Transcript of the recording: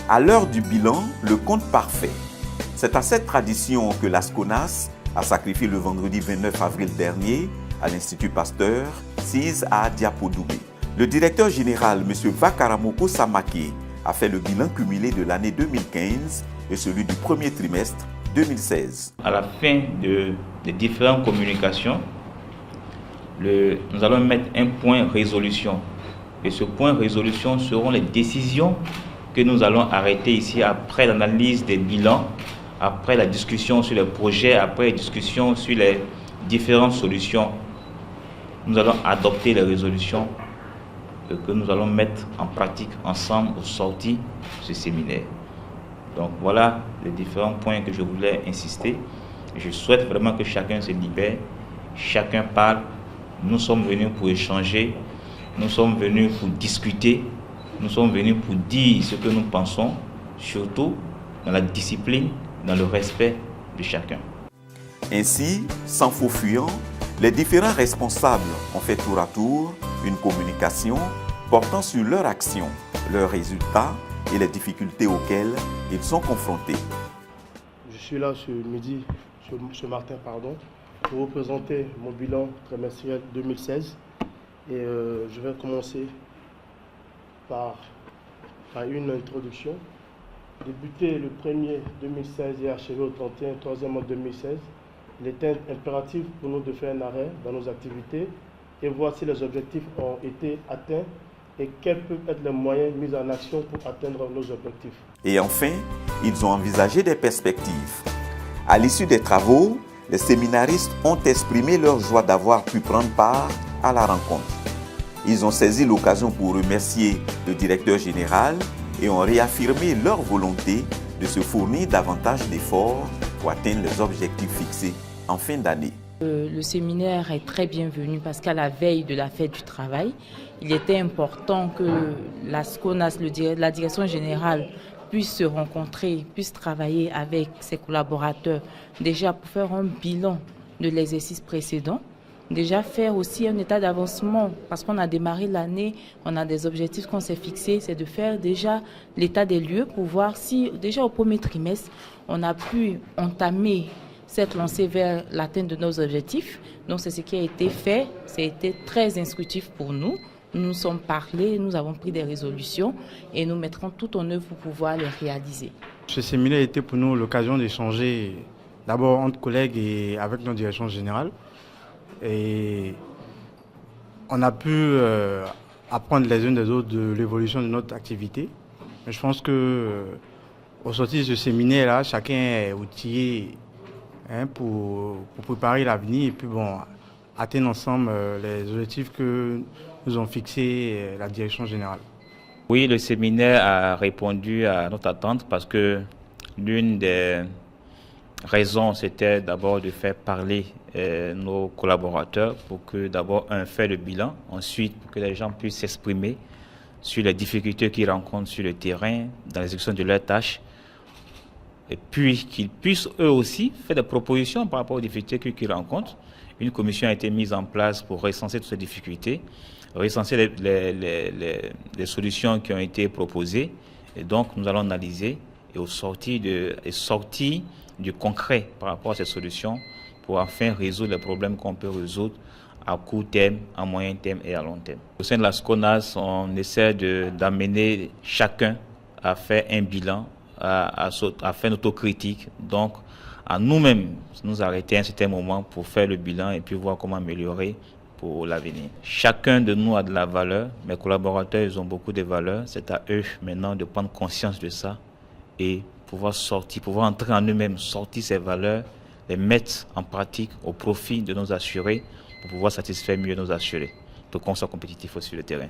À l'heure du bilan, le compte parfait. C'est à cette tradition que la SCONAS a sacrifié le vendredi 29 avril dernier à l'Institut Pasteur, CIS à Diapodoubé. Le directeur général, M. Vakaramoko Samake, a fait le bilan cumulé de l'année 2015 et celui du premier trimestre 2016. À la fin des différentes communications, nous allons mettre un point résolution. Et ce point résolution seront les décisions que nous allons arrêter ici après l'analyse des bilans, après la discussion sur les projets, après la discussion sur les différentes solutions. Nous allons adopter les résolutions que nous allons mettre en pratique ensemble au sorti de ce séminaire. Donc voilà les différents points que je voulais insister. Je souhaite vraiment que chacun se libère, chacun parle. Nous sommes venus pour échanger, nous sommes venus pour discuter, nous sommes venus pour dire ce que nous pensons, surtout dans la discipline, dans le respect de chacun. Ainsi, sans faux fuyant, les différents responsables ont fait tour à tour une communication portant sur leur action, leurs résultats et les difficultés auxquelles ils sont confrontés. Je suis là ce matin, pour vous présenter mon bilan trimestriel 2016 et je vais commencer par une introduction. Débuté le 1er 2016 et achevé au 31 3e mois 2016, il était impératif pour nous de faire un arrêt dans nos activités et voir si les objectifs ont été atteints et quels peuvent être les moyens mis en action pour atteindre nos objectifs. Et enfin, ils ont envisagé des perspectives. À l'issue des travaux, les séminaristes ont exprimé leur joie d'avoir pu prendre part à la rencontre. Ils ont saisi l'occasion pour remercier le directeur général et ont réaffirmé leur volonté de se fournir davantage d'efforts pour atteindre les objectifs fixés en fin d'année. Le séminaire est très bienvenu parce qu'à la veille de la fête du travail, il était important que la SCONAS, la direction générale, puisse se rencontrer, puisse travailler avec ses collaborateurs, déjà pour faire un bilan de l'exercice précédent, déjà faire aussi un état d'avancement, parce qu'on a démarré l'année, on a des objectifs qu'on s'est fixés, c'est de faire déjà l'état des lieux pour voir si, déjà au premier trimestre, on a pu entamer cette lancée vers l'atteinte de nos objectifs. Donc c'est ce qui a été fait, ça a été très instructif pour nous. Nous nous sommes parlé, nous avons pris des résolutions et nous mettrons tout en œuvre pour pouvoir les réaliser. Ce séminaire était pour nous l'occasion d'échanger d'abord entre collègues et avec notre direction générale. Et on a pu apprendre les unes des autres de l'évolution de notre activité. Mais je pense que au sortir de ce séminaire-là, chacun est outillé pour préparer l'avenir et puis atteindre ensemble les objectifs que nous ont fixés la direction générale. Oui, le séminaire a répondu à notre attente parce que l'une des raisons, c'était d'abord de faire parler nos collaborateurs pour que d'abord, fait le bilan, ensuite pour que les gens puissent s'exprimer sur les difficultés qu'ils rencontrent sur le terrain, dans l'exécution de leurs tâches, et puis qu'ils puissent eux aussi faire des propositions par rapport aux difficultés qu'ils rencontrent. Une commission a été mise en place pour recenser toutes ces difficultés, recenser les solutions qui ont été proposées, et donc nous allons analyser et au sortir du concret par rapport à ces solutions pour enfin résoudre les problèmes qu'on peut résoudre à court terme, à moyen terme et à long terme. Au sein de la SCONAS, on essaie d'amener chacun à faire un bilan, à faire une autocritique, donc à nous-mêmes nous arrêter à un certain moment pour faire le bilan et puis voir comment améliorer pour l'avenir. Chacun de nous a de la valeur, mes collaborateurs ils ont beaucoup de valeur, c'est à eux maintenant de prendre conscience de ça et pouvoir entrer en eux-mêmes, sortir ces valeurs, les mettre en pratique au profit de nos assurés pour pouvoir satisfaire mieux nos assurés, pour qu'on soit compétitifs sur le terrain.